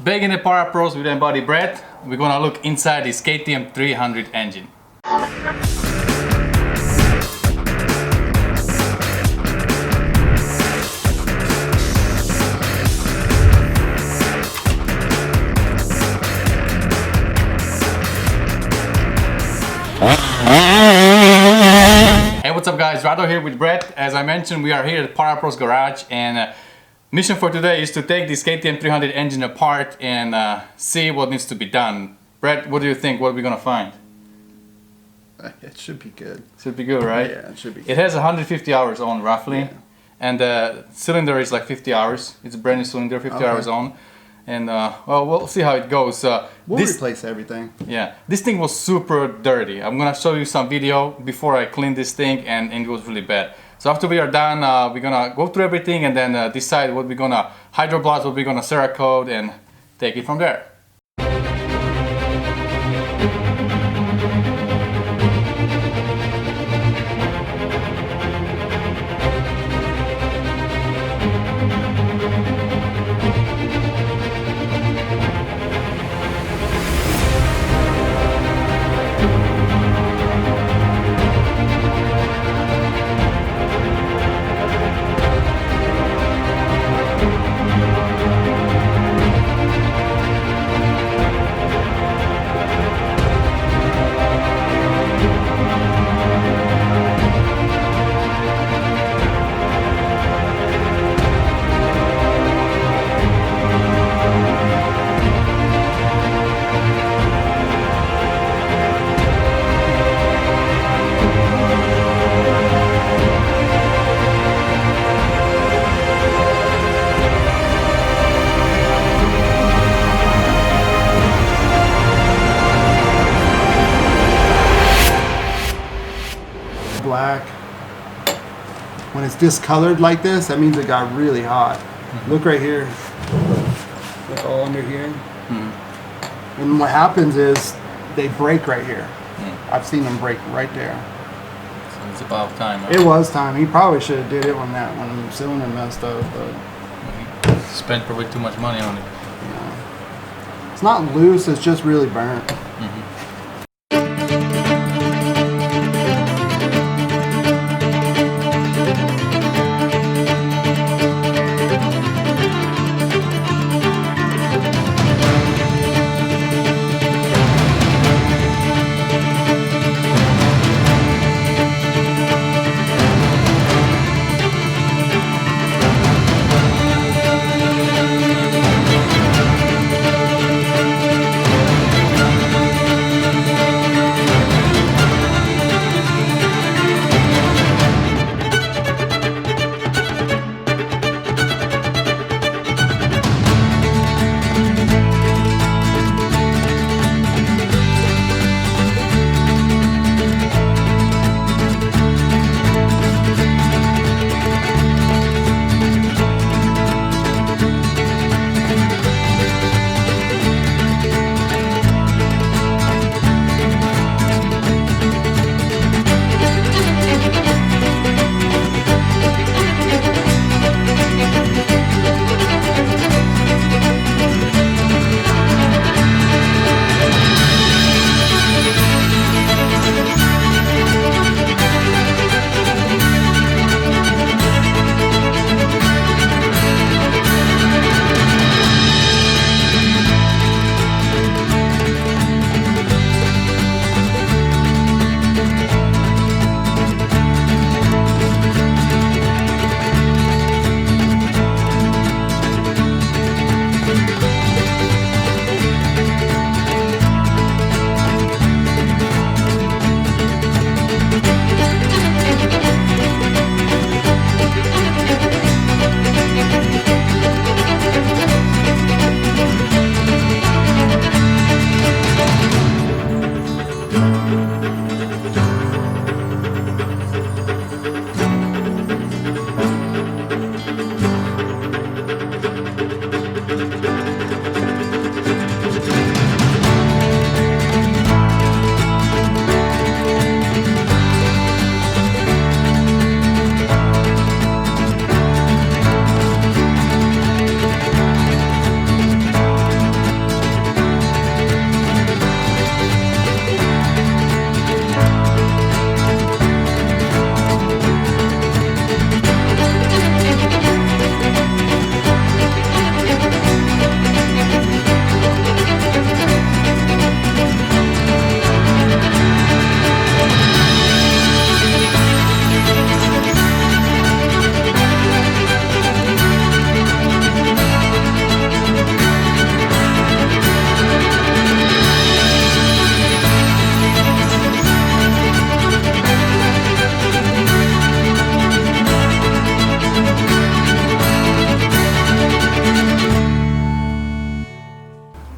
Back in the Parapros with my buddy Brett, we're gonna look inside this KTM 300 engine. Hey, what's up guys, Rado here with Brett. As I mentioned, we are here at Parapros garage, and mission for today is to take this KTM 300 engine apart and see what needs to be done. Brett, what do you think? What are we gonna find? It should be good. Should be good, right? Yeah, it should be good. It has 150 hours on roughly, Yeah. and the cylinder is like 50 hours. It's a brand new cylinder, 50 hours on. And well, we'll see how it goes. We'll replace everything. Yeah, this thing was super dirty. I'm gonna show you some video before I clean this thing, and it was really bad. So after we are done, we're gonna go through everything and then decide what we're gonna hydroblast, what we're gonna Cerakote, and take it from there. Black. When it's discolored like this, that means it got really hot. Look right here. Look all under here. And what happens is they break right here. I've seen them break right there. So it's about time. Right? It was time. He probably should have did it when the cylinder messed up. But He spent probably too much money on it. yeah. It's not loose. It's just really burnt.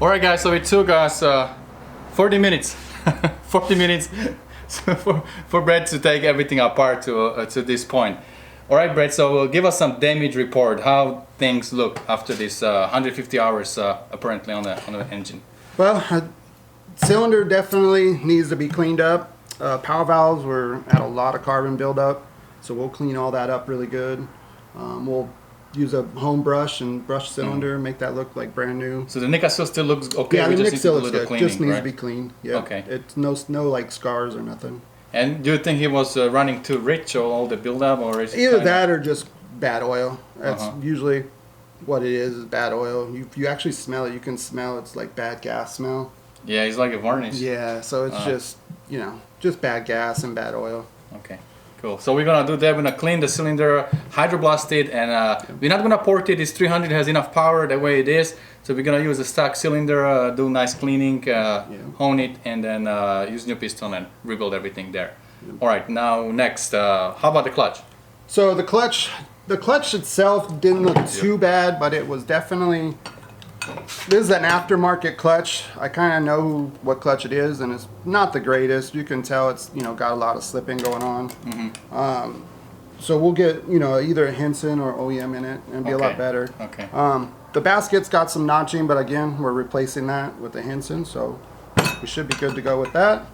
Alright guys, so it took us 40 minutes 40 minutes for Brett to take everything apart to this point. Alright Brett, so give us some damage report, how things look after this 150 hours apparently on the engine. Well, cylinder definitely needs to be cleaned up. Power valves were at a lot of carbon buildup, so we'll clean all that up really good. We'll use a home brush and brush cylinder, make that look like brand new. So the nick still looks okay. Yeah, we the just nick still looks good. Cleaning, just needs right? to be cleaned. Yeah. Okay. It's no like scars or nothing. And do you think he was running too rich or all the buildup, or is it Either that or just bad oil? That's Uh-huh. usually what it is bad oil. If you actually smell it, you can smell it's like bad gas smell. Yeah, it's like a varnish. Yeah, so it's just, you know, just bad gas and bad oil. Okay, cool. So we're gonna do that. We're gonna clean the cylinder, hydroblast it, and we're not gonna port it. This 300 has enough power the way it is. So we're gonna use a stock cylinder, do nice cleaning, hone it, and then use new piston and rebuild everything there. All right, now next, how about the clutch? So the clutch itself didn't look too bad, but it was definitely, this is an aftermarket clutch. I kind of know what clutch it is, and it's not the greatest. You can tell it's, you know, got a lot of slipping going on. Mm-hmm. So we'll get, you know, either a Henson or OEM in it and be a lot better. Okay. The basket's got some notching, but again, we're replacing that with the Henson, so we should be good to go with that.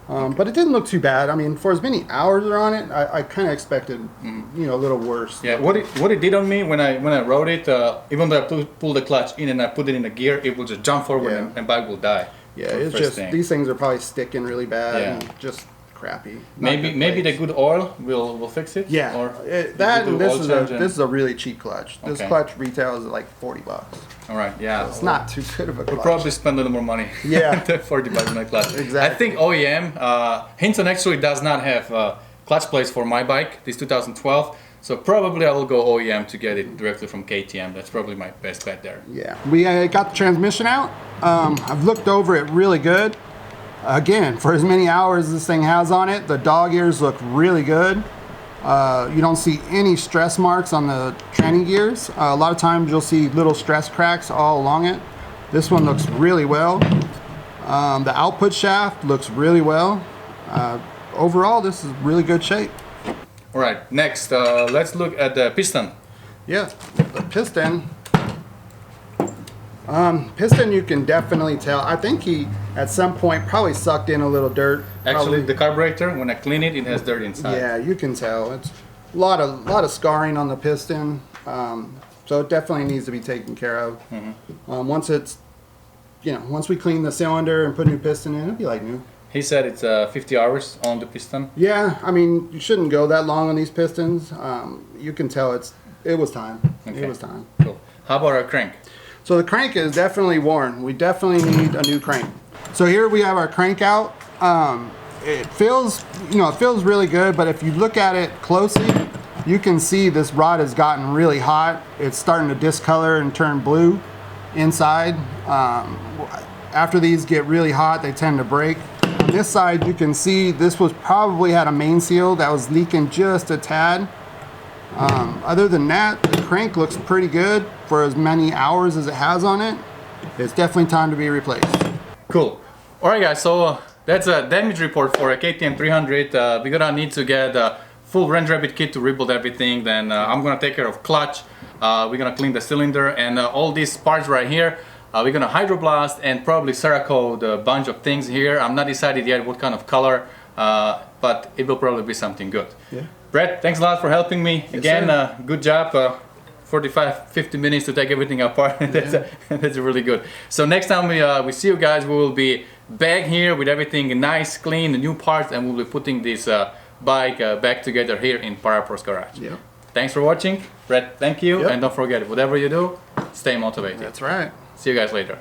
But it didn't look too bad. I mean, for as many hours are on it, I kind of expected, you know, a little worse. Yeah, what it did on me when I rode it, even though I pulled the clutch in and I put it in the gear, it will just jump forward and bike will die. Yeah, it's just these things are probably sticking really bad and just crappy. Maybe the good oil will fix it. Yeah, or this is a really cheap clutch. This clutch retails at like $40. All right, yeah. So it's not too good of a clutch. We'll probably spend a little more money. Yeah. than $40 on a clutch. Exactly. I think OEM, Hinton actually does not have clutch plates for my bike, this 2012. So probably I will go OEM to get it directly from KTM. That's probably my best bet there. Yeah. We got the transmission out. I've looked over it really good. Again, for as many hours this thing has on it, the dog ears look really good. You don't see any stress marks on the tranny gears. A lot of times you'll see little stress cracks all along it. This one looks really well. The output shaft looks really well. Overall, this is really good shape. All right, next, let's look at the piston. Yeah, the piston. Piston, you can definitely tell. I think he, at some point, probably sucked in a little dirt. Actually, the carburetor, when I clean it, it has dirt inside. Yeah, you can tell. It's a lot of scarring on the piston. So it definitely needs to be taken care of. Mm-hmm. Once we clean the cylinder and put new piston in, it'll be like new. He said it's 50 hours on the piston. Yeah, I mean, you shouldn't go that long on these pistons. You can tell it was time. Okay. It was time. Cool. How about our crank? So the crank is definitely worn. We definitely need a new crank. So here we have our crank out. It feels really good, but if you look at it closely, you can see this rod has gotten really hot. It's starting to discolor and turn blue inside. After these get really hot, they tend to break. On this side, you can see this was probably had a main seal that was leaking just a tad. Other than that, the crank looks pretty good for as many hours as it has on it. It's definitely time to be replaced. Cool. All right, guys, so that's a damage report for a KTM 300. We're gonna need to get a full Range Rabbit kit to rebuild everything. Then I'm gonna take care of clutch. We're gonna clean the cylinder and all these parts right here. We're gonna hydroblast and probably Cerakote a bunch of things here. I'm not decided yet what kind of color, but it will probably be something good. Yeah. Brett, thanks a lot for helping me. Yes, again, good job. 45-50 minutes to take everything apart. That's really good. So next time we see you guys, we will be back here with everything nice, clean, new parts, and we'll be putting this bike back together here in Parapros garage. Yeah. Thanks for watching. Brett, thank you. Yep. And don't forget, whatever you do, stay motivated. That's right. See you guys later.